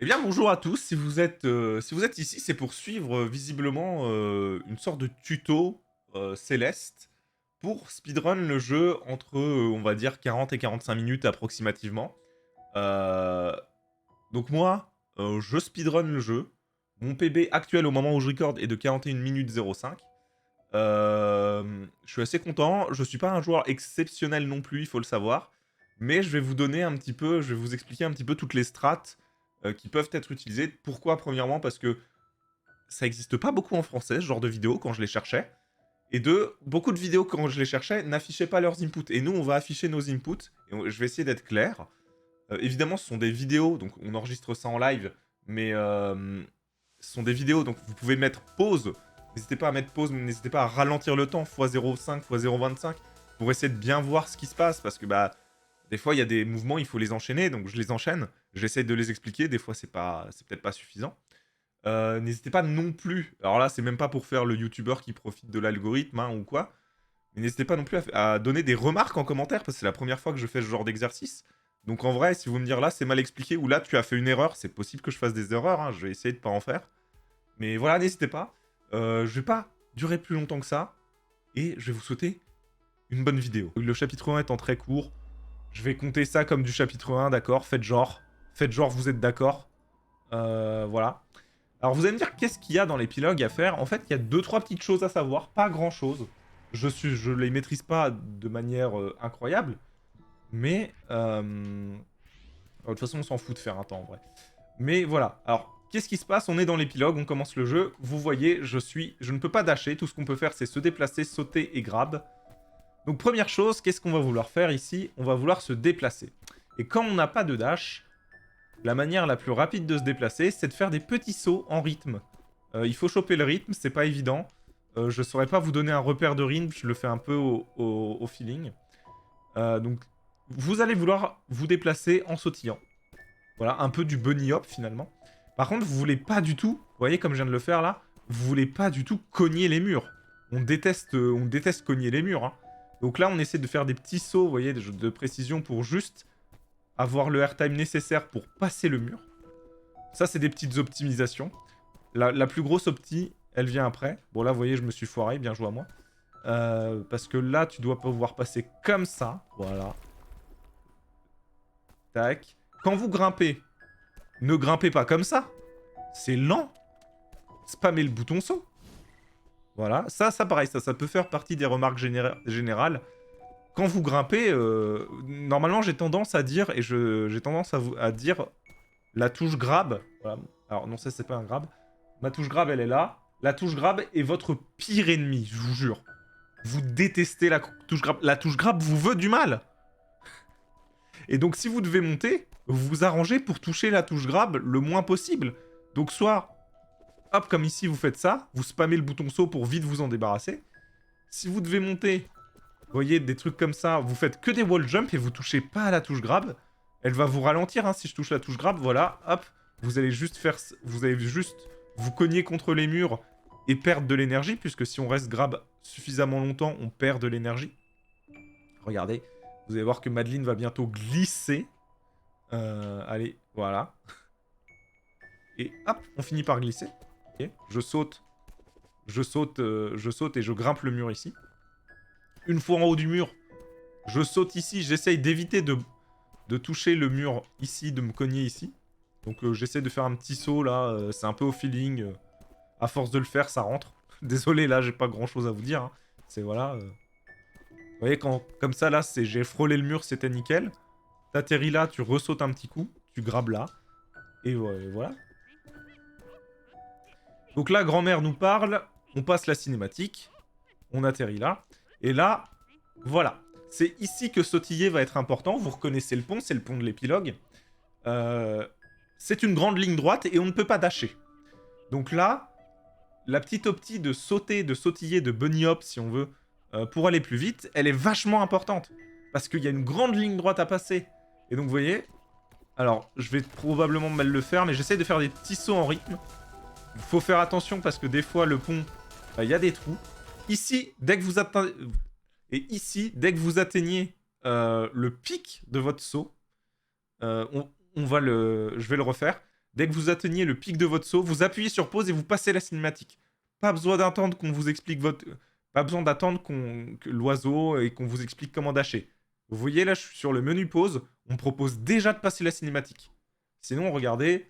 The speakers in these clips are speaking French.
Eh bien, bonjour à tous. Si vous êtes ici, c'est pour suivre visiblement une sorte de tuto céleste pour speedrun le jeu entre, on va dire, 40 et 45 minutes approximativement. Euh, donc moi, je speedrun le jeu. Mon PB actuel au moment où je record est de 41 minutes 05. Je suis assez content. Je suis pas un joueur exceptionnel non plus, il faut le savoir. Mais je vais vous donner un petit peu, je vais vous expliquer un petit peu toutes les strats qui peuvent être utilisées. Pourquoi? Premièrement, parce que ça n'existe pas beaucoup en français, ce genre de vidéos, quand je les cherchais. Et deux, beaucoup de vidéos, quand je les cherchais, n'affichaient pas leurs inputs. Et nous, on va afficher nos inputs. Et je vais essayer d'être clair. Évidemment, ce sont des vidéos, donc on enregistre ça en live. Mais ce sont des vidéos, donc vous pouvez mettre pause. N'hésitez pas à mettre pause, mais n'hésitez pas à ralentir le temps, x0,5, x0,25, pour essayer de bien voir ce qui se passe. Parce que bah, des fois, il y a des mouvements, il faut les enchaîner, donc je les enchaîne. J'essaie de les expliquer, des fois, c'est peut-être pas suffisant. N'hésitez pas non plus, alors là, c'est même pas pour faire le youtubeur qui profite de l'algorithme hein, ou quoi, mais n'hésitez pas non plus à donner des remarques en commentaire, parce que c'est la première fois que je fais ce genre d'exercice. Donc en vrai, si vous me dire là, c'est mal expliqué, ou là, tu as fait une erreur, c'est possible que je fasse des erreurs, hein, je vais essayer de pas en faire. Mais voilà, n'hésitez pas. Je vais pas durer plus longtemps que ça, et je vais vous souhaiter une bonne vidéo. Le chapitre 1 étant très court, je vais compter ça comme du chapitre 1, d'accord? Faites genre, vous êtes d'accord. Voilà. Alors vous allez me dire, qu'est-ce qu'il y a dans l'épilogue à faire? En fait, il y a deux trois petites choses à savoir, pas grand-chose. Je les maîtrise pas de manière incroyable, mais... de toute façon, on s'en fout de faire un temps, en vrai. Mais voilà. Alors, qu'est-ce qui se passe? On est dans l'épilogue, on commence le jeu. Vous voyez, je ne peux pas dasher. Tout ce qu'on peut faire, c'est se déplacer, sauter et grab. Donc première chose, qu'est-ce qu'on va vouloir faire ici? On va vouloir se déplacer. Et quand on n'a pas de dash, la manière la plus rapide de se déplacer, c'est de faire des petits sauts en rythme. Il faut choper le rythme, c'est pas évident. Je saurais pas vous donner un repère de rythme, je le fais un peu au feeling. Donc vous allez vouloir vous déplacer en sautillant. Voilà, un peu du bunny hop finalement. Par contre, vous voulez pas du tout, vous voyez comme je viens de le faire là, vous voulez pas du tout cogner les murs. On déteste cogner les murs. Hein. Donc là, on essaie de faire des petits sauts, vous voyez, de précision pour juste avoir le airtime nécessaire pour passer le mur. Ça, c'est des petites optimisations. La plus grosse opti, elle vient après. Bon, là, vous voyez, je me suis foiré, bien joué à moi. Parce que là, tu dois pouvoir passer comme ça. Voilà. Tac. Quand vous grimpez, ne grimpez pas comme ça. C'est lent. Spammez le bouton saut. Voilà. Ça pareil, ça peut faire partie des remarques générales. Quand vous grimpez, normalement, j'ai tendance à dire, et j'ai tendance à dire la touche grab. Voilà. Alors, non, ça, c'est pas un grab. Ma touche grab, elle est là. La touche grab est votre pire ennemi, je vous jure. Vous détestez la touche grab. La touche grab vous veut du mal. Et donc, si vous devez monter, vous vous arrangez pour toucher la touche grab le moins possible. Donc, soit, hop, comme ici, vous faites ça, vous spammez le bouton saut pour vite vous en débarrasser. Si vous devez monter, vous voyez, des trucs comme ça, vous faites que des wall jump et vous touchez pas à la touche grab. Elle va vous ralentir, hein, si je touche la touche grab, voilà, hop, vous allez juste vous cogner contre les murs et perdre de l'énergie, puisque si on reste grab suffisamment longtemps, on perd de l'énergie. Regardez, vous allez voir que Madeline va bientôt glisser. Allez, voilà. Et hop, on finit par glisser. Okay. Je saute et je grimpe le mur ici. Une fois en haut du mur, je saute ici, j'essaye d'éviter de toucher le mur ici, de me cogner ici. Donc j'essaie de faire un petit saut là, c'est un peu au feeling. À force de le faire, ça rentre. Désolé, là, j'ai pas grand chose à vous dire. Hein. C'est voilà. Vous voyez, comme ça, là, j'ai frôlé le mur, c'était nickel. T'atterris là, tu ressautes un petit coup, tu grabes là. Et voilà. Donc là, grand-mère nous parle, on passe la cinématique, on atterrit là. Et là, voilà. C'est ici que sautiller va être important. Vous reconnaissez le pont, c'est le pont de l'épilogue. C'est une grande ligne droite et on ne peut pas dasher. Donc là, la petite optie de sauter, de sautiller, de bunny hop, si on veut, pour aller plus vite, elle est vachement importante. Parce qu'il y a une grande ligne droite à passer. Et donc, vous voyez... Alors, je vais probablement mal le faire, mais j'essaie de faire des petits sauts en rythme. Il faut faire attention parce que des fois, le pont, il y a des trous. Ici, dès que vous atteignez... Et ici, dès que vous atteignez le pic de votre saut, je vais le refaire. Dès que vous atteignez le pic de votre saut, vous appuyez sur pause et vous passez la cinématique. Pas besoin d'attendre qu'on vous explique votre... Pas besoin d'attendre que l'oiseau et qu'on vous explique comment dasher. Vous voyez, là, je suis sur le menu pause. On me propose déjà de passer la cinématique. Sinon, regardez,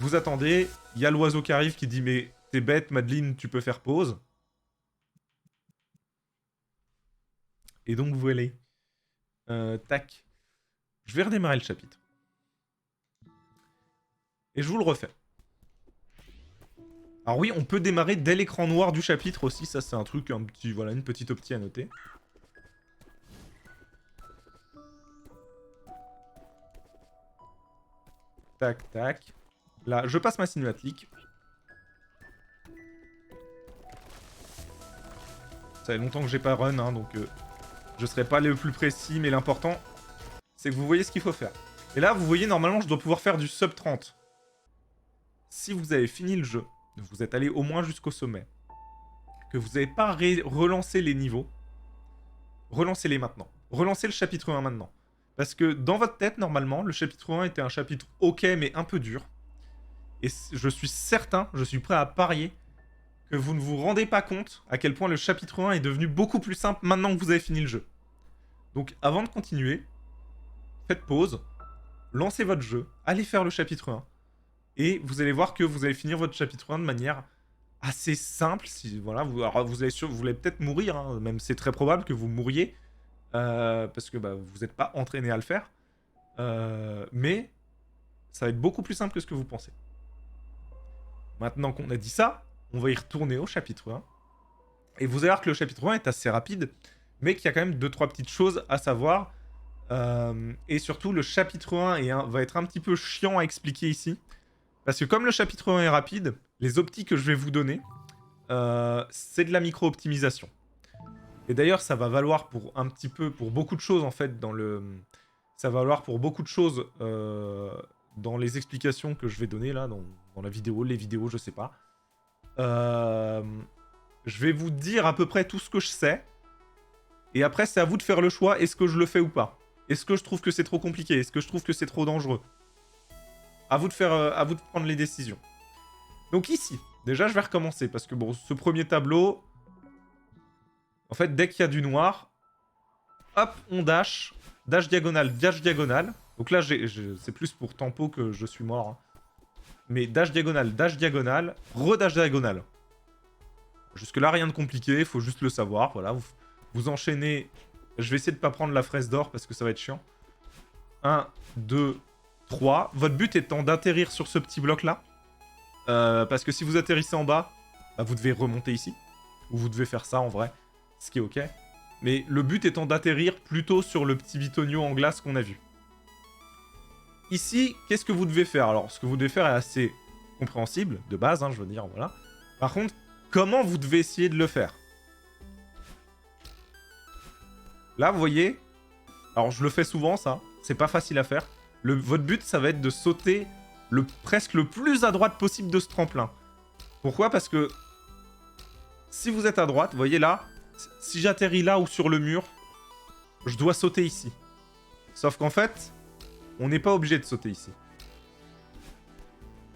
vous attendez, il y a l'oiseau qui arrive qui dit « Mais t'es bête, Madeleine, tu peux faire pause. » Et donc, voilà. Tac. Je vais redémarrer le chapitre. Et je vous le refais. Alors oui, on peut démarrer dès l'écran noir du chapitre aussi. Ça, c'est un truc, un petit, voilà, une petite optie à noter. Tac, tac. Là, je passe ma cinématique. Ça fait longtemps que j'ai pas run, hein, donc je serai pas le plus précis, mais l'important, c'est que vous voyez ce qu'il faut faire. Et là, vous voyez, normalement, je dois pouvoir faire du sub 30. Si vous avez fini le jeu, vous êtes allé au moins jusqu'au sommet, que vous n'avez pas relancé les niveaux, relancez-les maintenant. Relancez le chapitre 1 maintenant. Parce que dans votre tête, normalement, le chapitre 1 était un chapitre ok, mais un peu dur. Et je suis certain, je suis prêt à parier, que vous ne vous rendez pas compte à quel point le chapitre 1 est devenu beaucoup plus simple maintenant que vous avez fini le jeu. Donc avant de continuer, faites pause, lancez votre jeu, allez faire le chapitre 1, et vous allez voir que vous allez finir votre chapitre 1 de manière assez simple. Si, voilà, vous allez peut-être mourir, hein, même c'est très probable que vous mouriez, parce que bah, vous n'êtes pas entraîné à le faire, mais ça va être beaucoup plus simple que ce que vous pensez. Maintenant qu'on a dit ça, on va y retourner au chapitre 1. Et vous allez voir que le chapitre 1 est assez rapide, mais qu'il y a quand même 2-3 petites choses à savoir. Et surtout, le chapitre 1 va être un petit peu chiant à expliquer ici. Parce que comme le chapitre 1 est rapide, les optis que je vais vous donner, c'est de la micro-optimisation. Et d'ailleurs, ça va valoir pour un petit peu, pour beaucoup de choses en fait, dans le... Ça va valoir pour beaucoup de choses dans les explications que je vais donner là, dans la vidéo, les vidéos, je sais pas. Je vais vous dire à peu près tout ce que je sais. Et après, c'est à vous de faire le choix, est-ce que je le fais ou pas? Est-ce que je trouve que c'est trop compliqué? Est-ce que je trouve que c'est trop dangereux? À vous de prendre les décisions. Donc ici, déjà, je vais recommencer, parce que bon, ce premier tableau... En fait, dès qu'il y a du noir, hop, on dash. Dash diagonale, dash diagonale. Donc là, c'est plus pour tempo que je suis mort. Hein. Mais dash diagonale, re-dash diagonale. Jusque-là, rien de compliqué, faut juste le savoir. Voilà, vous enchaînez. Je vais essayer de pas prendre la fraise d'or parce que ça va être chiant. 1, 2, 3. Votre but étant d'atterrir sur ce petit bloc-là. Parce que si vous atterrissez en bas, bah, vous devez remonter ici. Ou vous devez faire ça en vrai. Ce qui est ok. Mais le but étant d'atterrir plutôt sur le petit bitonio en glace qu'on a vu. Ici, qu'est-ce que vous devez faire? Alors, ce que vous devez faire est assez compréhensible, de base, hein, je veux dire, voilà. Par contre, comment vous devez essayer de le faire? Là, vous voyez, alors je le fais souvent, ça, c'est pas facile à faire. Votre but, ça va être de sauter presque le plus à droite possible de ce tremplin. Pourquoi? Parce que si vous êtes à droite, vous voyez là, si j'atterris là ou sur le mur, je dois sauter ici. Sauf qu'en fait, on n'est pas obligé de sauter ici.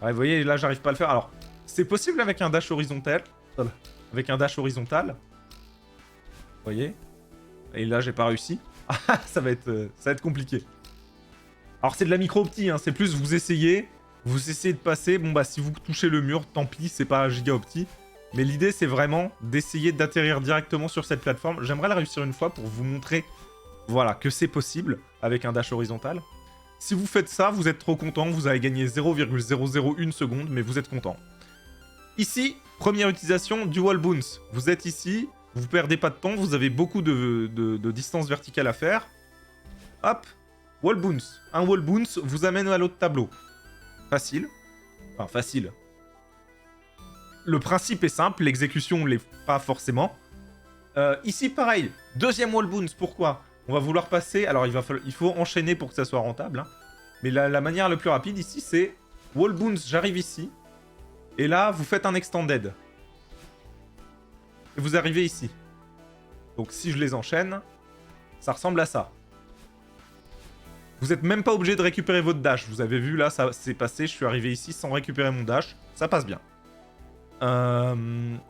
Ouais, vous voyez, là, j'arrive pas à le faire. Alors, c'est possible avec un dash horizontal. Avec un dash horizontal. Vous voyez? Et là, j'ai pas réussi. Ah, ça va être compliqué. Alors, c'est de la micro-opti, hein. C'est plus vous essayez de passer. Bon, bah, si vous touchez le mur, tant pis, c'est pas giga-opti. Mais l'idée, c'est vraiment d'essayer d'atterrir directement sur cette plateforme. J'aimerais la réussir une fois pour vous montrer, voilà, que c'est possible avec un dash horizontal. Si vous faites ça, vous êtes trop content, vous avez gagné 0,001 seconde, mais vous êtes content. Ici, première utilisation du wall bounce. Vous êtes ici, vous perdez pas de temps, vous avez beaucoup de distance verticale à faire. Hop, wall bounce. Un wall bounce vous amène à l'autre tableau. Facile. Enfin, facile. Le principe est simple, l'exécution l'est pas forcément. Ici, pareil, deuxième wall bounce, pourquoi? On va vouloir passer... Alors, il faut enchaîner pour que ça soit rentable. Hein. Mais la manière la plus rapide ici, c'est... Wall bounce, j'arrive ici. Et là, vous faites un extended. Et vous arrivez ici. Donc, si je les enchaîne, ça ressemble à ça. Vous n'êtes même pas obligé de récupérer votre dash. Vous avez vu là, ça s'est passé. Je suis arrivé ici sans récupérer mon dash. Ça passe bien.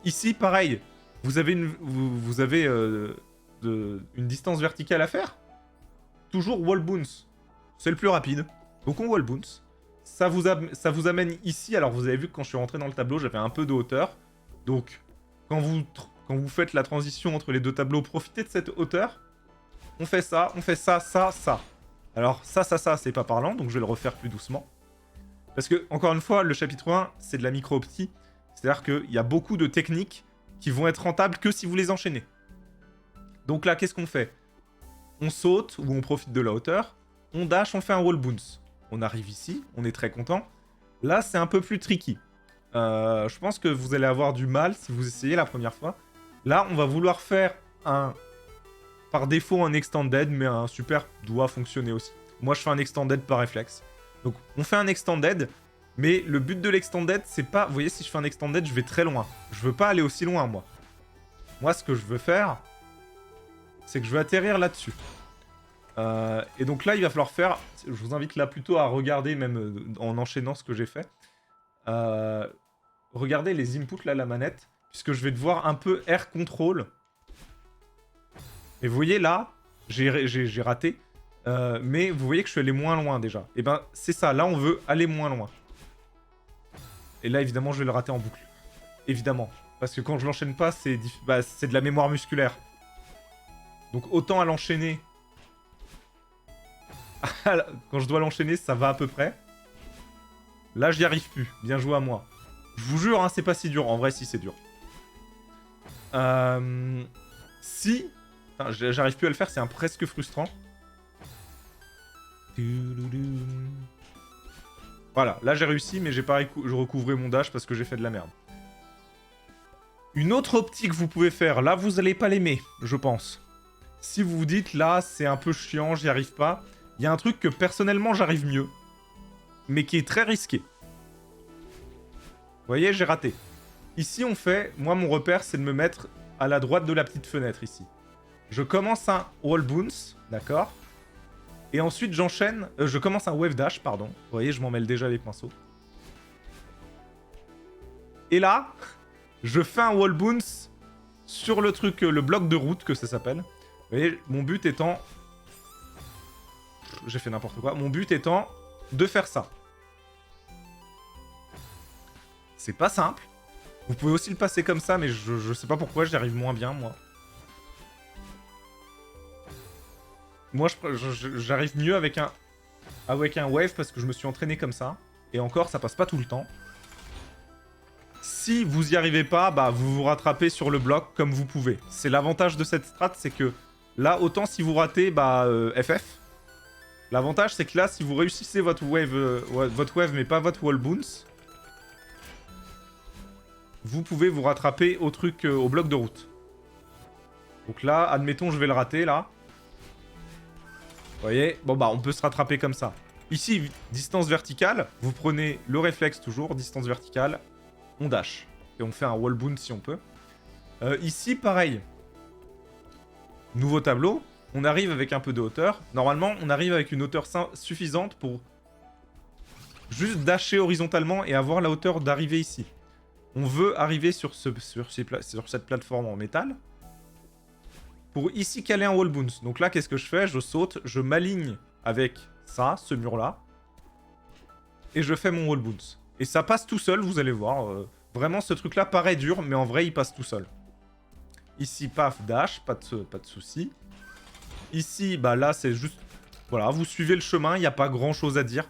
Ici, pareil. Vous avez une distance verticale à faire. Toujours wall bounce. C'est le plus rapide. Donc on wall bounce. Ça vous amène ici. Alors vous avez vu que quand je suis rentré dans le tableau, j'avais un peu de hauteur. Donc quand vous faites la transition entre les deux tableaux, profitez de cette hauteur. On fait ça, ça. Alors ça, c'est pas parlant, donc je vais le refaire plus doucement. Parce que, encore une fois, le chapitre 1, c'est de la micro-optie. C'est-à-dire qu'il y a beaucoup de techniques qui vont être rentables que si vous les enchaînez. Donc là, qu'est-ce qu'on fait? On saute, ou on profite de la hauteur. On dash, on fait un wall bounce. On arrive ici, on est très content. Là, c'est un peu plus tricky. Je pense que vous allez avoir du mal si vous essayez la première fois. Là, on va vouloir faire par défaut un extended, mais un super doit fonctionner aussi. Moi, je fais un extended par réflexe. Donc, on fait un extended, mais le but de l'extended, c'est pas... Vous voyez, si je fais un extended, je vais très loin. Je veux pas aller aussi loin, moi. Moi, ce que je veux faire, c'est que je veux atterrir là-dessus. Et donc là, il va falloir faire... Je vous invite là plutôt à regarder, même en enchaînant ce que j'ai fait. Regardez les inputs, là, la manette, puisque je vais devoir un peu air control. Et vous voyez là, j'ai raté. Mais vous voyez que je suis allé moins loin déjà. Et ben c'est ça, là on veut aller moins loin. Et là évidemment je vais le rater en boucle. Évidemment. Parce que quand je l'enchaîne pas, c'est de la mémoire musculaire. Donc autant à l'enchaîner. Quand je dois l'enchaîner, ça va à peu près. Là j'y arrive plus. Bien joué à moi. Je vous jure, hein, c'est pas si dur. En vrai, si c'est dur. Si... J'arrive plus à le faire, c'est presque frustrant. Voilà, là j'ai réussi, mais j'ai pas recouvré mon dash parce que j'ai fait de la merde. Une autre optique que vous pouvez faire, là vous allez pas l'aimer, je pense. Si vous vous dites, là c'est un peu chiant, j'y arrive pas, il y a un truc que personnellement j'arrive mieux, mais qui est très risqué. Vous voyez, j'ai raté. Ici on fait, moi mon repère c'est de me mettre à la droite de la petite fenêtre ici. Je commence un wall bounce, d'accord. Et ensuite, j'enchaîne... je commence un wave dash, pardon. Vous voyez, je m'en mêle déjà les pinceaux. Et là, je fais un wall bounce sur le truc, le bloc de route, que ça s'appelle. Vous voyez, mon but étant... J'ai fait n'importe quoi. Mon but étant de faire ça. C'est pas simple. Vous pouvez aussi le passer comme ça, mais je sais pas pourquoi, j'y arrive moins bien, moi. Moi, j'arrive mieux avec un wave parce que je me suis entraîné comme ça. Et encore, ça passe pas tout le temps. Si vous y arrivez pas, bah vous vous rattrapez sur le bloc comme vous pouvez. C'est l'avantage de cette strat, c'est que là, autant si vous ratez, bah FF. L'avantage, c'est que là, si vous réussissez votre wave, mais pas votre wall bounce, vous pouvez vous rattraper au truc, au bloc de route. Donc là, admettons, je vais le rater, là. Vous voyez? Bon bah on peut se rattraper comme ça. Ici, distance verticale, vous prenez le réflexe toujours, distance verticale, on dash. Et on fait un wall bounce si on peut. Ici, pareil. Nouveau tableau, on arrive avec un peu de hauteur. Normalement, on arrive avec une hauteur suffisante pour juste dasher horizontalement et avoir la hauteur d'arriver ici. On veut arriver sur cette plateforme en métal. Pour ici caler un wall bounce. Donc là, qu'est-ce que je fais? Je saute, je m'aligne avec ça, ce mur-là. Et je fais mon wall bounce. Et ça passe tout seul, vous allez voir. Vraiment, ce truc-là paraît dur, mais en vrai, il passe tout seul. Ici, paf, dash, pas de souci. Ici, bah là, c'est juste... Voilà, vous suivez le chemin, il n'y a pas grand-chose à dire.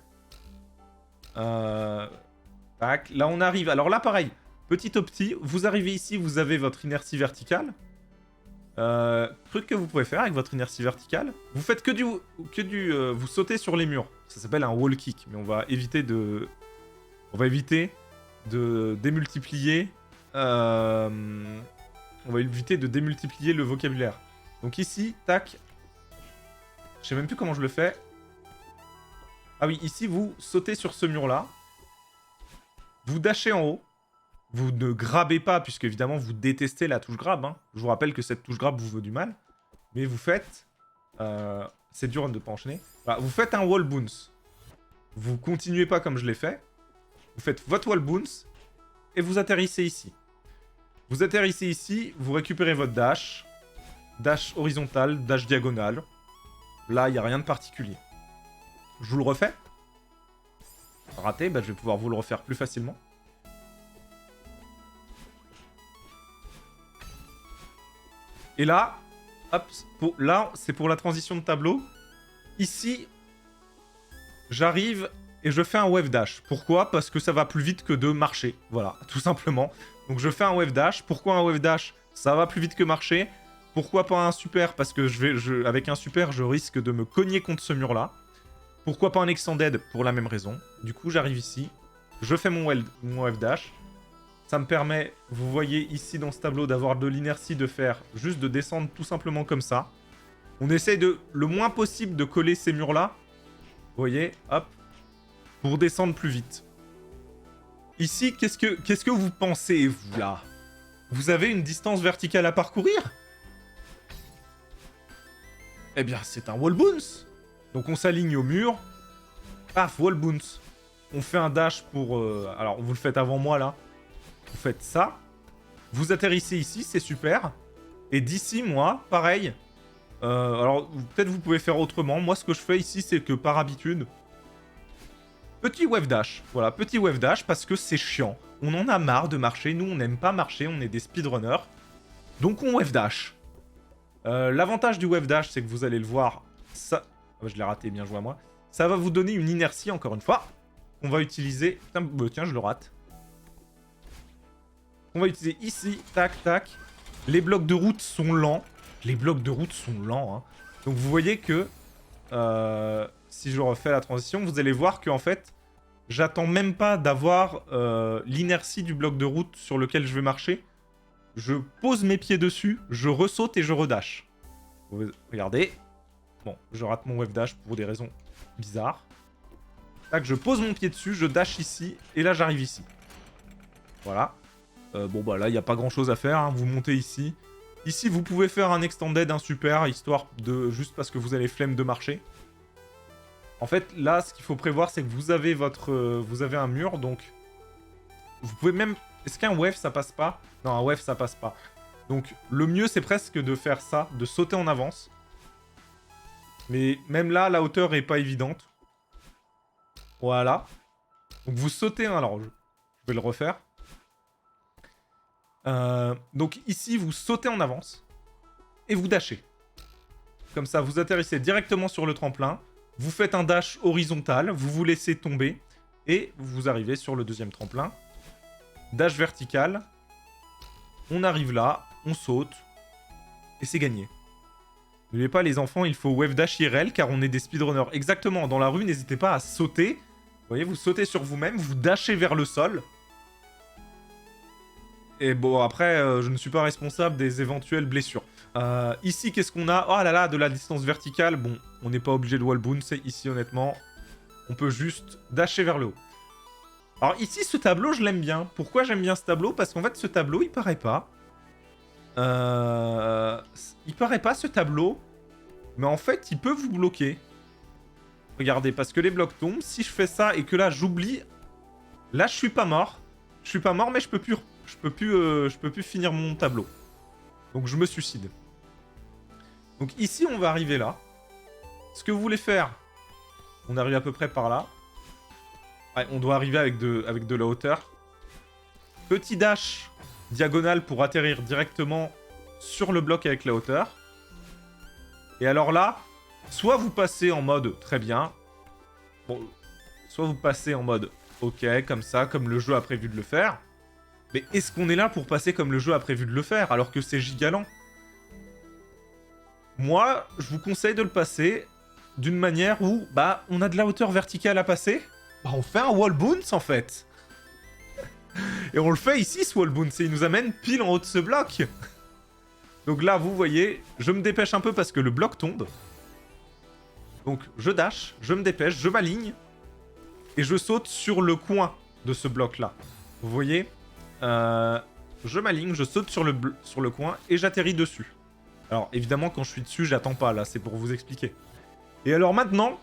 Tac, là, on arrive. Alors là, pareil, petit opti, vous arrivez ici, vous avez votre inertie verticale. Truc que vous pouvez faire avec votre inertie verticale, vous faites vous sautez sur les murs. Ça s'appelle un wall kick, mais on va éviter de démultiplier. On va éviter de démultiplier le vocabulaire. Donc ici, tac. Je sais même plus comment je le fais. Ah oui, ici vous sautez sur ce mur-là. Vous dashez en haut. Vous ne grabez pas, puisque évidemment vous détestez la touche grab. Hein. Je vous rappelle que cette touche grab vous veut du mal. Mais vous faites c'est dur de pas enchaîner. Voilà, vous faites un wall bounce. Vous continuez pas comme je l'ai fait. Vous faites votre wall bounce et vous atterrissez ici. Vous atterrissez ici, vous récupérez votre dash. Dash horizontal, dash diagonal. Là, il n'y a rien de particulier. Je vous le refais. Raté, bah, je vais pouvoir vous le refaire plus facilement. Et là, hop, là, c'est pour la transition de tableau. Ici, j'arrive et je fais un wave dash. Pourquoi? Parce que ça va plus vite que de marcher. Voilà, tout simplement. Donc je fais un wave dash. Pourquoi un wave dash? Ça va plus vite que marcher. Pourquoi pas un super? Parce que avec un super, je risque de me cogner contre ce mur-là. Pourquoi pas un extended? Pour la même raison. Du coup, j'arrive ici. Je fais mon wave dash. Ça me permet, vous voyez ici dans ce tableau, d'avoir de l'inertie, de faire juste de descendre tout simplement comme ça. On essaye de, le moins possible, de coller ces murs-là. Vous voyez, hop. Pour descendre plus vite. Ici, qu'est-ce que vous pensez, vous, là? Vous avez une distance verticale à parcourir? Eh bien, c'est un wall bounce. Donc, on s'aligne au mur. Paf, wall bounce. On fait un dash pour... alors, vous le faites avant moi, là. Vous faites ça. Vous atterrissez ici, c'est super. Et d'ici, moi, pareil. Alors, peut-être vous pouvez faire autrement. Moi, ce que je fais ici, c'est que, par habitude... Petit wave dash. Voilà, petit wave dash parce que c'est chiant. On en a marre de marcher. Nous, on n'aime pas marcher. On est des speedrunners. Donc, on wave dash. L'avantage du wave dash, c'est que vous allez le voir. Ça... Oh, je l'ai raté, bien joué à moi. Ça va vous donner une inertie, encore une fois. On va utiliser... Tiens, je le rate. On va utiliser ici. Tac, tac. Les blocs de route sont lents. Les blocs de route sont lents. Hein. Donc, vous voyez que... si je refais la transition, vous allez voir qu'en fait, j'attends même pas d'avoir l'inertie du bloc de route sur lequel je vais marcher. Je pose mes pieds dessus, je ressaute et je redash. Regardez. Bon, je rate mon wave dash pour des raisons bizarres. Tac, je pose mon pied dessus, je dash ici, et là j'arrive ici. Voilà. Bon bah là, il n'y a pas grand chose à faire, hein. Vous montez ici. Ici, vous pouvez faire un extended, un super, histoire de... juste parce que vous avez flemme de marcher. En fait, là, ce qu'il faut prévoir, c'est que vous avez vous avez un mur, donc... Vous pouvez même... Est-ce qu'un wave, ça passe pas? Non, un wave, ça passe pas. Donc, le mieux, c'est presque de faire ça, de sauter en avance. Mais même là, la hauteur est pas évidente. Voilà. Donc, vous sautez... Alors, je vais le refaire. Donc, ici, vous sautez en avance. Et vous dashez. Comme ça, vous atterrissez directement sur le tremplin. Vous faites un dash horizontal, vous vous laissez tomber, et vous arrivez sur le deuxième tremplin. Dash vertical. On arrive là, on saute, et c'est gagné. N'oubliez pas les enfants, il faut wave dash IRL, car on est des speedrunners. Exactement, dans la rue, n'hésitez pas à sauter. Vous voyez, vous sautez sur vous-même, vous dashez vers le sol. Et bon, après, je ne suis pas responsable des éventuelles blessures. Ici, qu'est-ce qu'on a? Oh là là, de la distance verticale. Bon, on n'est pas obligé de wall bounce. Ici, honnêtement, on peut juste dasher vers le haut. Alors ici, ce tableau, je l'aime bien. Pourquoi j'aime bien ce tableau? Parce qu'en fait, ce tableau, il paraît pas. Il paraît pas, ce tableau. Mais en fait, il peut vous bloquer. Regardez, parce que les blocs tombent. Si je fais ça et que là, j'oublie... Là, je suis pas mort. Je suis pas mort, mais je peux plus finir mon tableau. Donc je me suicide. Donc ici, on va arriver là. Ce que vous voulez faire, on arrive à peu près par là. Ouais, on doit arriver avec de la hauteur. Petit dash diagonal pour atterrir directement sur le bloc avec la hauteur. Et alors là, soit vous passez en mode très bien. Bon, soit vous passez en mode ok, comme ça, comme le jeu a prévu de le faire. Mais est-ce qu'on est là pour passer comme le jeu a prévu de le faire, alors que c'est gigalant? Moi, je vous conseille de le passer d'une manière où, bah, on a de la hauteur verticale à passer. Bah, on fait un wall bounce, en fait. Et on le fait ici, ce wall bounce, et il nous amène pile en haut de ce bloc. Donc là, vous voyez, je me dépêche un peu parce que le bloc tombe. Donc, je dash, je me dépêche, je m'aligne. Et je saute sur le coin de ce bloc-là. Vous voyez? Je m'aligne, je saute sur le coin et j'atterris dessus. Alors évidemment quand je suis dessus, j'attends pas là, c'est pour vous expliquer. Et alors maintenant,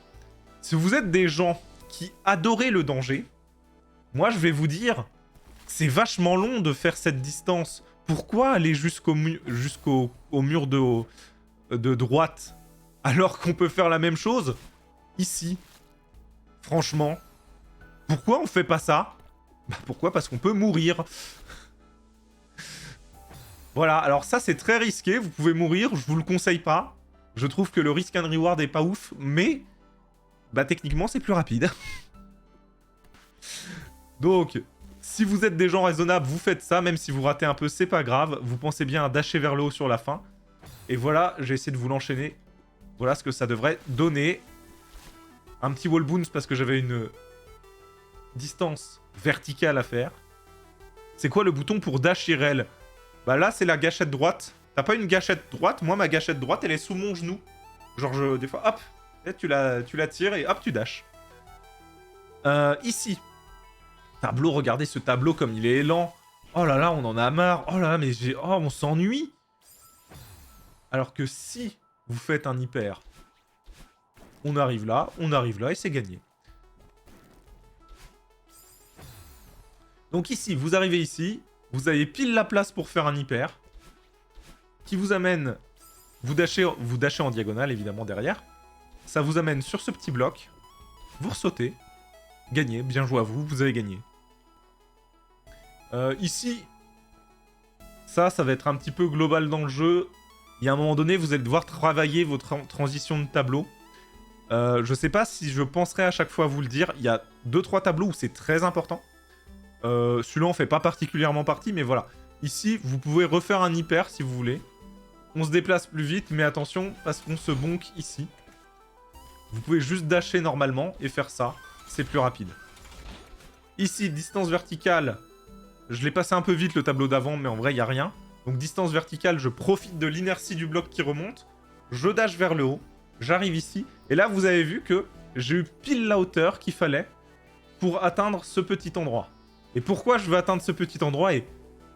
si vous êtes des gens qui adoraient le danger, moi je vais vous dire, c'est vachement long de faire cette distance. Pourquoi aller jusqu'au mur de droite alors qu'on peut faire la même chose ici? Franchement, pourquoi on fait pas ça? Bah pourquoi? Parce qu'on peut mourir. Voilà, alors ça c'est très risqué, vous pouvez mourir, je vous le conseille pas. Je trouve que le risk and reward est pas ouf, mais bah techniquement c'est plus rapide. Donc, si vous êtes des gens raisonnables, vous faites ça, même si vous ratez un peu, c'est pas grave. Vous pensez bien à dasher vers le haut sur la fin. Et voilà, j'ai essayé de vous l'enchaîner. Voilà ce que ça devrait donner. Un petit wall bounce parce que j'avais une distance verticale à faire. C'est quoi le bouton pour dash IRL? Bah là, c'est la gâchette droite. T'as pas une gâchette droite? Moi, ma gâchette droite, elle est sous mon genou. Genre, des fois, hop, tu la tires et hop, tu dash. Ici. Tableau, regardez ce tableau comme il est lent. Oh là là, on en a marre. Oh là là, mais oh, on s'ennuie. Alors que si vous faites un hyper, on arrive là et c'est gagné. Donc ici, vous arrivez ici, vous avez pile la place pour faire un hyper, qui vous amène, vous dashez en diagonale évidemment derrière, ça vous amène sur ce petit bloc, vous ressautez, gagnez, bien joué à vous, vous avez gagné. Ici, ça va être un petit peu global dans le jeu. Il y a un moment donné, vous allez devoir travailler votre transition de tableau. Je sais pas si je penserai à chaque fois à vous le dire. Il y a 2-3 tableaux où c'est très important. Celui-là, on fait pas particulièrement partie, mais voilà. Ici, vous pouvez refaire un hyper si vous voulez. On se déplace plus vite, mais attention, parce qu'on se bonk ici. Vous pouvez juste dasher normalement et faire ça. C'est plus rapide. Ici, distance verticale. Je l'ai passé un peu vite le tableau d'avant, mais en vrai, il n'y a rien. Donc distance verticale, je profite de l'inertie du bloc qui remonte. Je dash vers le haut. J'arrive ici. Et là, vous avez vu que j'ai eu pile la hauteur qu'il fallait pour atteindre ce petit endroit. Et pourquoi je veux atteindre ce petit endroit? Et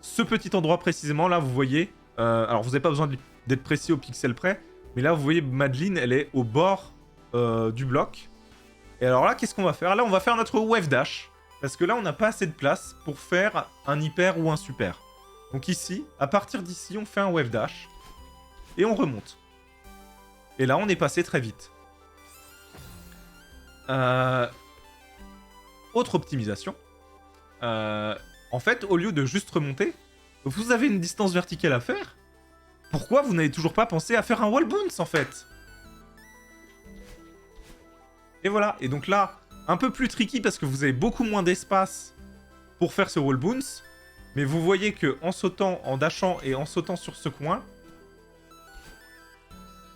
ce petit endroit précisément, là, vous voyez... alors, vous n'avez pas besoin d'être précis au pixel près. Mais là, vous voyez, Madeline, elle est au bord du bloc. Et alors là, qu'est-ce qu'on va faire? Là, on va faire notre wave dash. Parce que là, on n'a pas assez de place pour faire un hyper ou un super. Donc ici, à partir d'ici, on fait un wave dash. Et on remonte. Et là, on est passé très vite. Autre optimisation. En fait, au lieu de juste remonter, vous avez une distance verticale à faire. Pourquoi vous n'avez toujours pas pensé à faire un wall bounce, en fait? Et voilà. Et donc là... un peu plus tricky parce que vous avez beaucoup moins d'espace pour faire ce wall bounce. Mais vous voyez que en sautant, en dashant et en sautant sur ce coin,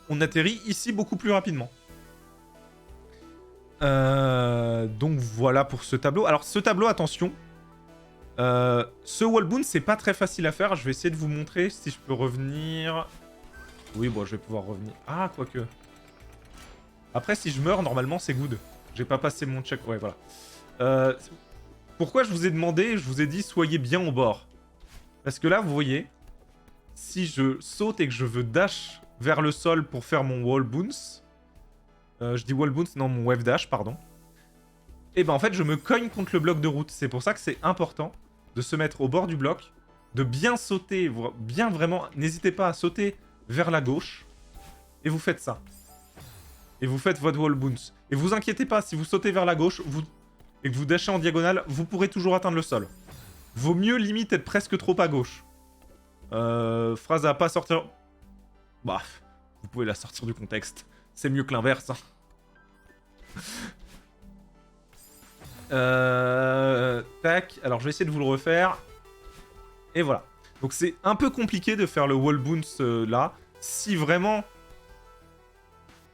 on atterrit ici beaucoup plus rapidement. Donc voilà pour ce tableau. Alors ce tableau, attention. Ce wall bounce, c'est pas très facile à faire. Je vais essayer de vous montrer si je peux revenir. Oui, bon, je vais pouvoir revenir. Ah, quoique. Après, si je meurs, normalement, c'est good. J'ai pas passé mon check. Ouais, voilà. Pourquoi je vous ai demandé, je vous ai dit, soyez bien au bord. Parce que là, vous voyez, si je saute et que je veux dash vers le sol pour faire mon wall bounce, je dis wall bounce, non, mon wave dash, pardon. Et ben en fait, je me cogne contre le bloc de route. C'est pour ça que c'est important de se mettre au bord du bloc, de bien sauter, bien vraiment, n'hésitez pas à sauter vers la gauche, et vous faites ça. Et vous faites votre wall bounce. Et vous inquiétez pas, si vous sautez vers la gauche et que vous dashez en diagonale, vous pourrez toujours atteindre le sol. Vaut mieux limite être presque trop à gauche. Phrase à pas sortir... Bah, vous pouvez la sortir du contexte. C'est mieux que l'inverse. Tac, alors je vais essayer de vous le refaire. Et voilà. Donc c'est un peu compliqué de faire le wall bounce là. Si vraiment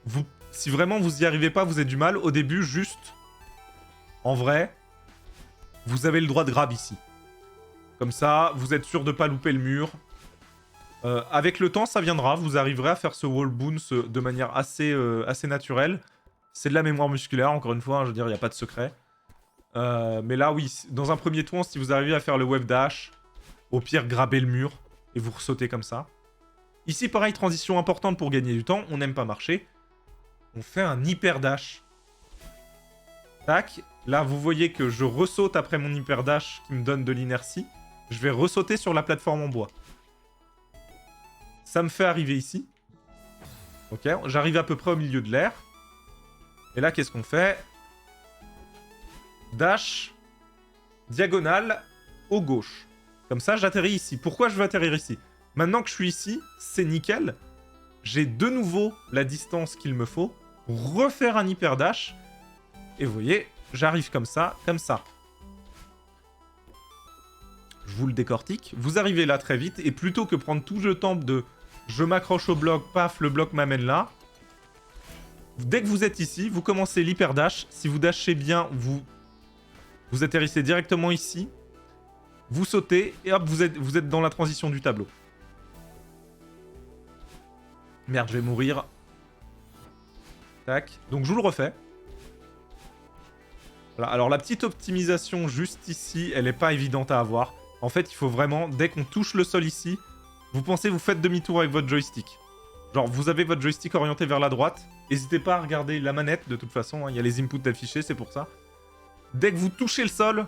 vous y arrivez pas, vous avez du mal, au début, juste, en vrai, vous avez le droit de grab ici. Comme ça, vous êtes sûr de pas louper le mur. Avec le temps, ça viendra, vous arriverez à faire ce wall bounce de manière assez naturelle. C'est de la mémoire musculaire, encore une fois, hein, je veux dire, il n'y a pas de secret. Mais là, oui, dans un premier temps, si vous arrivez à faire le wave dash, au pire, grabez le mur et vous ressautez comme ça. Ici, pareil, transition importante pour gagner du temps, on n'aime pas marcher. On fait un hyper dash. Tac. Là, vous voyez que je ressaute après mon hyper dash qui me donne de l'inertie. Je vais ressauter sur la plateforme en bois. Ça me fait arriver ici. Ok, j'arrive à peu près au milieu de l'air. Et là, qu'est-ce qu'on fait? Dash, diagonale, au gauche. Comme ça, j'atterris ici. Pourquoi je veux atterrir ici? Maintenant que je suis ici, c'est nickel. J'ai de nouveau la distance qu'il me faut. Refaire un hyper dash. Et vous voyez, j'arrive comme ça, comme ça. Je vous le décortique. Vous arrivez là très vite. Et plutôt que prendre tout le temps de... Je m'accroche au bloc, paf, le bloc m'amène là. Dès que vous êtes ici, vous commencez l'hyper dash. Si vous dashez bien, vous atterrissez directement ici. Vous sautez et hop, vous êtes dans la transition du tableau. Merde, je vais mourir. Tac. Donc je vous le refais. Voilà. Alors la petite optimisation juste ici, elle n'est pas évidente à avoir. En fait, il faut vraiment, dès qu'on touche le sol ici, vous pensez, vous faites demi-tour avec votre joystick. Genre, vous avez votre joystick orienté vers la droite. N'hésitez pas à regarder la manette, de toute façon. Il y a les inputs affichés, c'est pour ça. Dès que vous touchez le sol,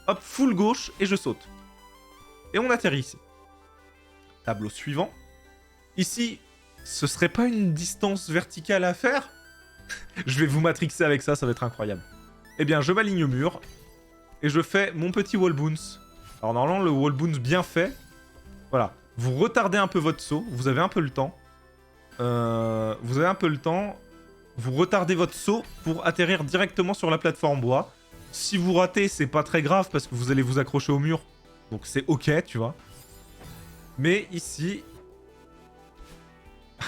hop, full gauche, et je saute. Et on atterrit ici. Tableau suivant. Ici, ce serait pas une distance verticale à faire? Je vais vous matrixer avec ça, ça va être incroyable. Eh bien, je m'aligne au mur, et je fais mon petit wall bounce. Alors normalement, le wall bounce bien fait, voilà. Vous retardez un peu votre saut, vous avez un peu le temps. Vous retardez votre saut pour atterrir directement sur la plateforme bois. Si vous ratez, c'est pas très grave parce que vous allez vous accrocher au mur. Donc c'est ok, tu vois. Mais ici...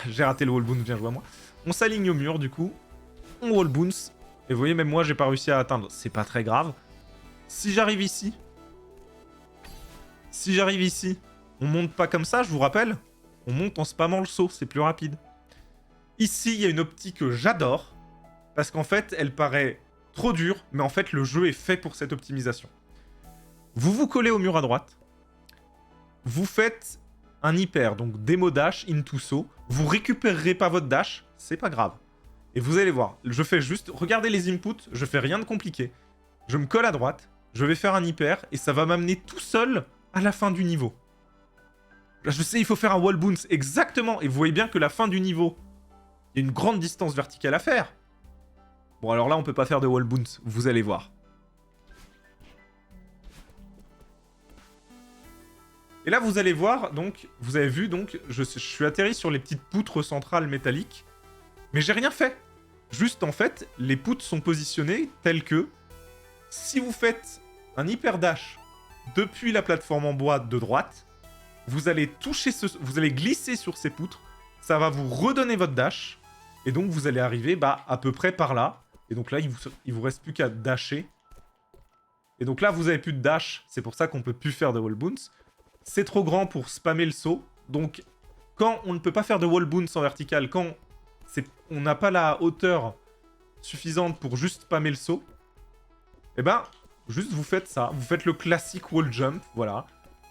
j'ai raté le wall bounce, bien joué à moi. On s'aligne au mur du coup. On wall bounce. Et vous voyez, même moi, j'ai pas réussi à atteindre. C'est pas très grave. Si j'arrive ici... on monte pas comme ça, je vous rappelle. On monte en spammant le saut, c'est plus rapide. Ici, il y a une optique que j'adore. Parce qu'en fait, elle paraît trop dure. Mais en fait, le jeu est fait pour cette optimisation. Vous vous collez au mur à droite. Vous faites un hyper, donc démo dash, into saut. Vous récupérerez pas votre dash, c'est pas grave. Et vous allez voir, je fais juste... Regardez les inputs, je fais rien de compliqué. Je me colle à droite, je vais faire un hyper, et ça va m'amener tout seul à la fin du niveau. Là, je sais, il faut faire un wall bounce, exactement. Et vous voyez bien que la fin du niveau, il y a une grande distance verticale à faire. Bon, alors là, on peut pas faire de wall bounce, vous allez voir. Et là, vous allez voir, donc, vous avez vu, donc, je suis atterri sur les petites poutres centrales métalliques. Mais j'ai rien fait. Juste, en fait, les poutres sont positionnées telles que... Si vous faites un hyper dash depuis la plateforme en bois de droite, vous allez vous allez glisser sur ces poutres, ça va vous redonner votre dash, et donc vous allez arriver à peu près par là. Et donc là, il vous reste plus qu'à dasher. Et donc là, vous avez plus de dash, c'est pour ça qu'on peut plus faire de wall bounce. C'est trop grand pour spammer le saut, donc quand on ne peut pas faire de wall bounce en vertical, quand on n'a pas la hauteur suffisante pour juste spammer le saut, et ben, juste vous faites ça, vous faites le classique wall jump, voilà.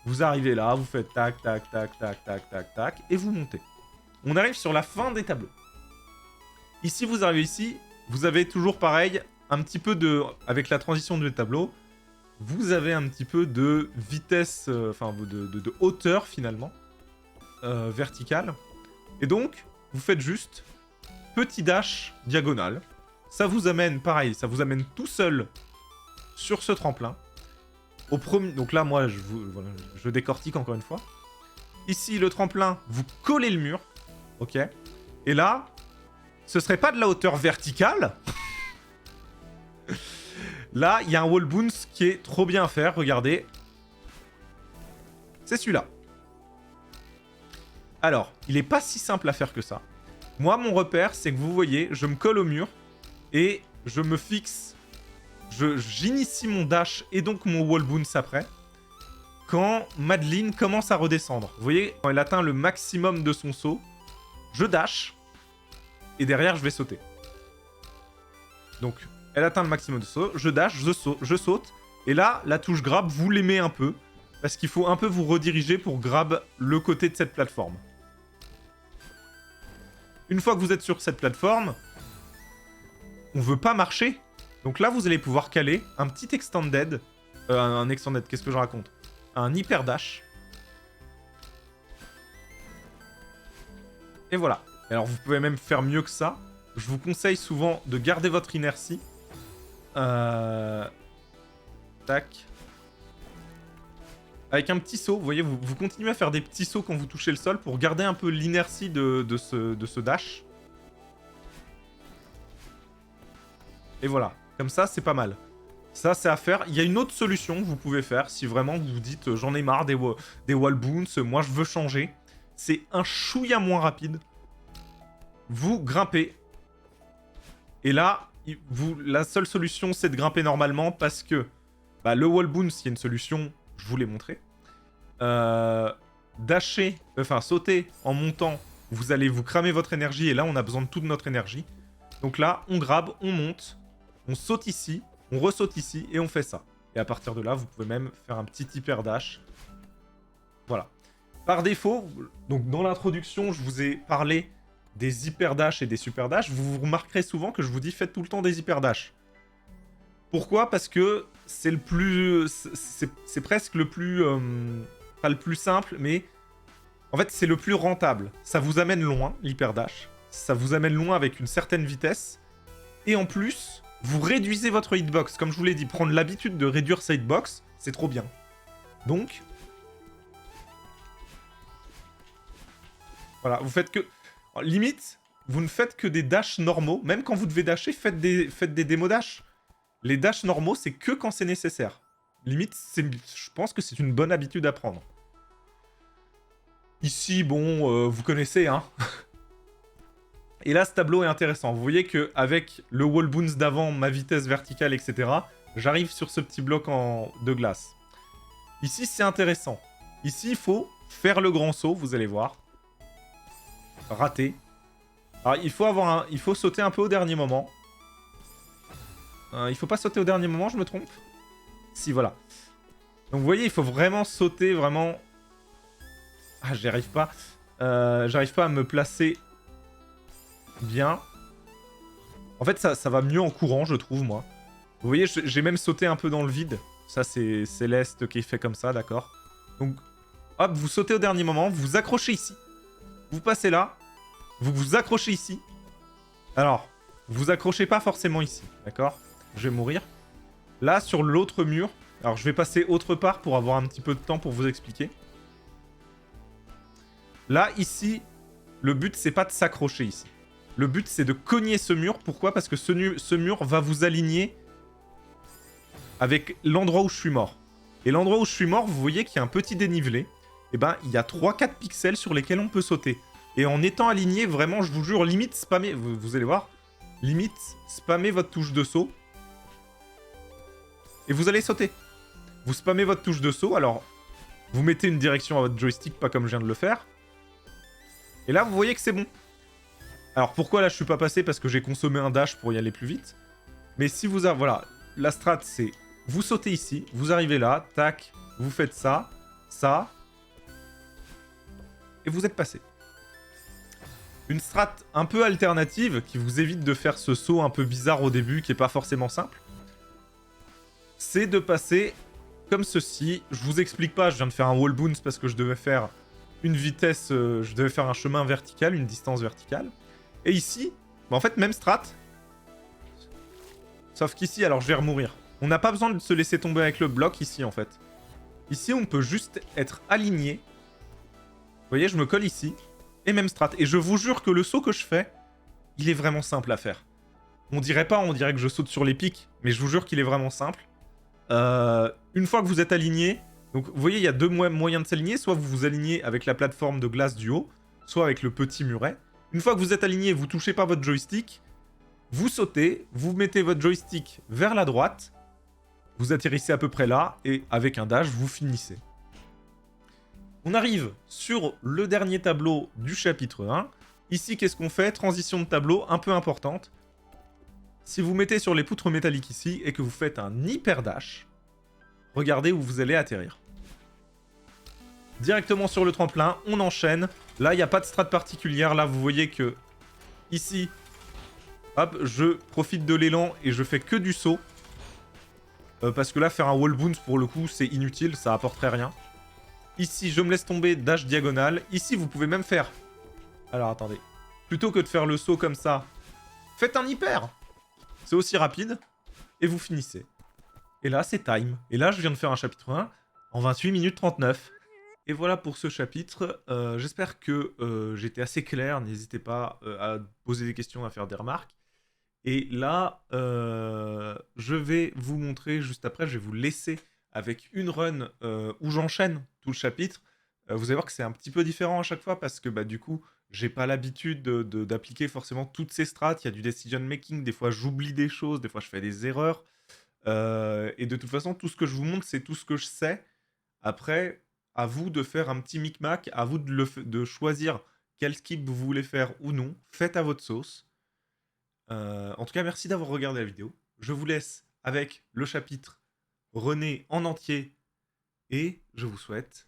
Vous arrivez là, vous faites tac, tac, tac, tac, tac, tac, tac, et vous montez. On arrive sur la fin des tableaux. Ici, vous arrivez ici, vous avez toujours pareil, un petit peu de... Avec la transition du tableau, vous avez un petit peu de vitesse, enfin de hauteur finalement, verticale. Et donc, vous faites juste petit dash diagonal. Ça vous amène, pareil, ça vous amène tout seul sur ce tremplin. Au premier... Donc là, moi, je décortique encore une fois. Ici, le tremplin, vous collez le mur. Ok. Et là, ce serait pas de la hauteur verticale. Là, il y a un wall bounce qui est trop bien à faire, regardez. C'est celui-là. Alors, il est pas si simple à faire que ça. Moi, mon repère, c'est que vous voyez, je me colle au mur et je me fixe. J'initie mon dash et donc mon wall bounce après. Quand Madeline commence à redescendre. Vous voyez, quand elle atteint le maximum de son saut, je dash et derrière, je vais sauter. Donc, elle atteint le maximum de saut, je dash, je saute. Et là, la touche grab, vous l'aimez un peu. Parce qu'il faut un peu vous rediriger pour grab le côté de cette plateforme. Une fois que vous êtes sur cette plateforme, on veut pas marcher. Donc là, vous allez pouvoir caler un petit extended. Un extended, qu'est-ce que je raconte? Un hyper dash. Et voilà. Alors, vous pouvez même faire mieux que ça. Je vous conseille souvent de garder votre inertie. Tac. Avec un petit saut, vous voyez, vous continuez à faire des petits sauts quand vous touchez le sol pour garder un peu l'inertie de ce dash. Et voilà. Comme ça, c'est pas mal. Ça, c'est à faire. Il y a une autre solution que vous pouvez faire si vraiment vous vous dites j'en ai marre des wall bounce, moi je veux changer. C'est un chouïa moins rapide. Vous grimpez. Et là, la seule solution, c'est de grimper normalement parce que bah, le wall bounce, il y a une solution, je vous l'ai montré. Dasher, enfin sauter en montant, vous allez vous cramer votre énergie et là, on a besoin de toute notre énergie. Donc là, on grabe, on monte, on saute ici, on ressaute ici et on fait ça. Et à partir de là, vous pouvez même faire un petit hyper dash. Voilà. Par défaut, donc dans l'introduction, je vous ai parlé des hyper dash et des super dash. Vous remarquerez souvent que je vous dis faites tout le temps des hyper dash. Pourquoi? Parce que c'est le plus... C'est presque le plus... pas le plus simple, mais... En fait, c'est le plus rentable. Ça vous amène loin, l'hyper dash. Ça vous amène loin avec une certaine vitesse. Et en plus, vous réduisez votre hitbox. Comme je vous l'ai dit, prendre l'habitude de réduire sa hitbox, c'est trop bien. Donc... Voilà, vous faites que... Limite, vous ne faites que des dashs normaux. Même quand vous devez dasher, faites des démo dash. Les dashs normaux, c'est que quand c'est nécessaire. Limite, je pense que c'est une bonne habitude à prendre. Ici, bon, vous connaissez, hein. Et là, ce tableau est intéressant. Vous voyez qu'avec le wall bounce d'avant, ma vitesse verticale, etc., j'arrive sur ce petit bloc de glace. Ici, c'est intéressant. Ici, il faut faire le grand saut, vous allez voir. Raté. Alors, il faut sauter un peu au dernier moment. Il faut pas sauter au dernier moment, je me trompe? Si, voilà. Donc, vous voyez, il faut vraiment sauter, vraiment... Ah, j'y arrive pas. J'arrive pas à me placer bien. En fait, ça va mieux en courant, je trouve, moi. Vous voyez, j'ai même sauté un peu dans le vide. Ça, c'est Céleste qui est fait comme ça, d'accord. Donc, hop, vous sautez au dernier moment, vous accrochez ici. Vous passez là. Vous vous accrochez ici. Alors, vous accrochez pas forcément ici, d'accord? Je vais mourir. Là, sur l'autre mur... Alors, je vais passer autre part pour avoir un petit peu de temps pour vous expliquer. Là, ici, le but, c'est pas de s'accrocher ici. Le but, c'est de cogner ce mur. Pourquoi? Parce que ce mur va vous aligner avec l'endroit où je suis mort. Et l'endroit où je suis mort, vous voyez qu'il y a un petit dénivelé. Et ben, il y a 3-4 pixels sur lesquels on peut sauter. Et en étant aligné, vraiment, je vous jure, limite spammer... Vous allez voir. Limite, spammez votre touche de saut. Et vous allez sauter. Vous spammez votre touche de saut. Alors, vous mettez une direction à votre joystick, pas comme je viens de le faire. Et là, vous voyez que c'est bon. Alors, pourquoi là, je suis pas passé? Parce que j'ai consommé un dash pour y aller plus vite. Mais si vous avez... Voilà, la strat, c'est... Vous sautez ici, vous arrivez là, tac, vous faites ça, ça. Et vous êtes passé. Une strat un peu alternative qui vous évite de faire ce saut un peu bizarre au début, qui est pas forcément simple. C'est de passer comme ceci. Je vous explique pas, je viens de faire un wall bounce parce que je devais faire une vitesse, je devais faire un chemin vertical, une distance verticale. Et ici, bah en fait, même strat. Sauf qu'ici, alors je vais remourir. On n'a pas besoin de se laisser tomber avec le bloc ici, en fait. Ici, on peut juste être aligné. Vous voyez, je me colle ici. Et même strat. Et je vous jure que le saut que je fais, il est vraiment simple à faire. On dirait pas, on dirait que je saute sur les pics. Mais je vous jure qu'il est vraiment simple. Une fois que vous êtes aligné... Donc, vous voyez, il y a deux moyens de s'aligner. Soit vous vous alignez avec la plateforme de glace du haut, soit avec le petit muret. Une fois que vous êtes aligné, vous touchez pas votre joystick. Vous sautez, vous mettez votre joystick vers la droite. Vous atterrissez à peu près là. Et avec un dash, vous finissez. On arrive sur le dernier tableau du chapitre 1. Ici, qu'est-ce qu'on fait? Transition de tableau un peu importante. Si vous mettez sur les poutres métalliques ici et que vous faites un hyper dash, regardez où vous allez atterrir. Directement sur le tremplin, on enchaîne. Là, il n'y a pas de strat particulière. Là, vous voyez que ici, Hop, je profite de l'élan et je fais que du saut. Parce que là, faire un wall bounce, pour le coup, c'est inutile, ça apporterait rien. Ici, je me laisse tomber, dash diagonale. Ici, vous pouvez même faire... Alors, attendez. Plutôt que de faire le saut comme ça, faites un hyper. C'est aussi rapide. Et vous finissez. Et là, c'est time. Et là, je viens de faire un chapitre 1 en 28 minutes 39. Et voilà pour ce chapitre. J'espère que j'étais assez clair. N'hésitez pas à poser des questions, à faire des remarques. Et là, je vais vous montrer juste après, je vais vous laisser avec une run où j'enchaîne tout le chapitre. Vous allez voir que c'est un petit peu différent à chaque fois parce que bah, du coup, j'ai pas l'habitude d'appliquer forcément toutes ces strats. Il y a du decision making, des fois j'oublie des choses, des fois je fais des erreurs. Et de toute façon, tout ce que je vous montre, c'est tout ce que je sais. Après, à vous de faire un petit micmac, à vous de choisir quel skip vous voulez faire ou non. Faites à votre sauce. En tout cas, merci d'avoir regardé la vidéo. Je vous laisse avec le chapitre René en entier. Et je vous souhaite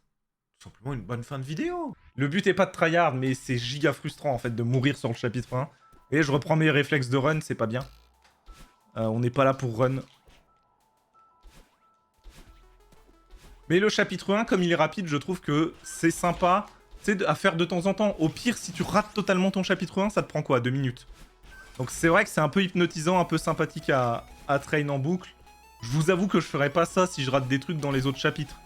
tout simplement une bonne fin de vidéo. Le but est pas de tryhard, mais c'est giga frustrant en fait de mourir sur le chapitre 1. Et je reprends mes réflexes de run, c'est pas bien. On n'est pas là pour run. Mais le chapitre 1, comme il est rapide, je trouve que c'est sympa à faire de temps en temps. Au pire, si tu rates totalement ton chapitre 1, ça te prend quoi, 2 minutes? Donc c'est vrai que c'est un peu hypnotisant, un peu sympathique à train en boucle. Je vous avoue que je ferais pas ça si je rate des trucs dans les autres chapitres.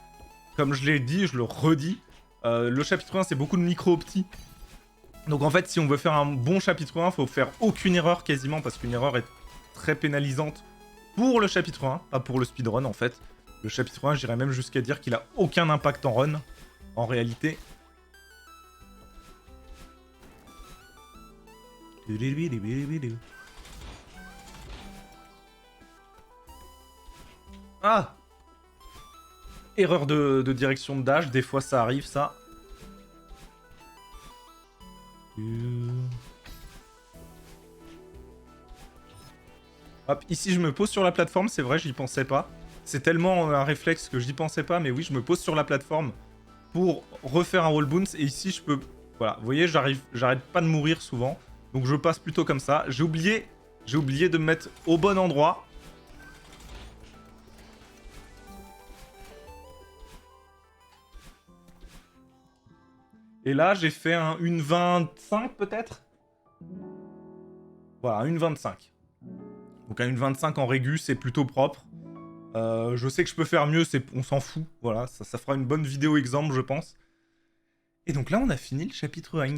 Comme je l'ai dit, je le redis, le chapitre 1 c'est beaucoup de micro-opti. Donc en fait si on veut faire un bon chapitre 1, faut faire aucune erreur quasiment, parce qu'une erreur est très pénalisante pour le chapitre 1, pas pour le speedrun en fait. Le chapitre 1, j'irais même jusqu'à dire qu'il a aucun impact en run, en réalité. Ah! Erreur de direction de dash, des fois ça arrive ça. Hop, ici je me pose sur la plateforme, c'est vrai, j'y pensais pas. C'est tellement un réflexe que j'y pensais pas, mais oui, je me pose sur la plateforme pour refaire un wall bounce. Et ici, je peux... Voilà, vous voyez, j'arrête pas de mourir souvent. Donc je passe plutôt comme ça. J'ai oublié de me mettre au bon endroit. Et là, j'ai fait un 1,25 peut-être. Voilà, 1,25. Donc un 1,25 en régu, c'est plutôt propre. Je sais que je peux faire mieux, on s'en fout. Voilà, ça fera une bonne vidéo exemple, je pense. Et donc là, on a fini le chapitre 1.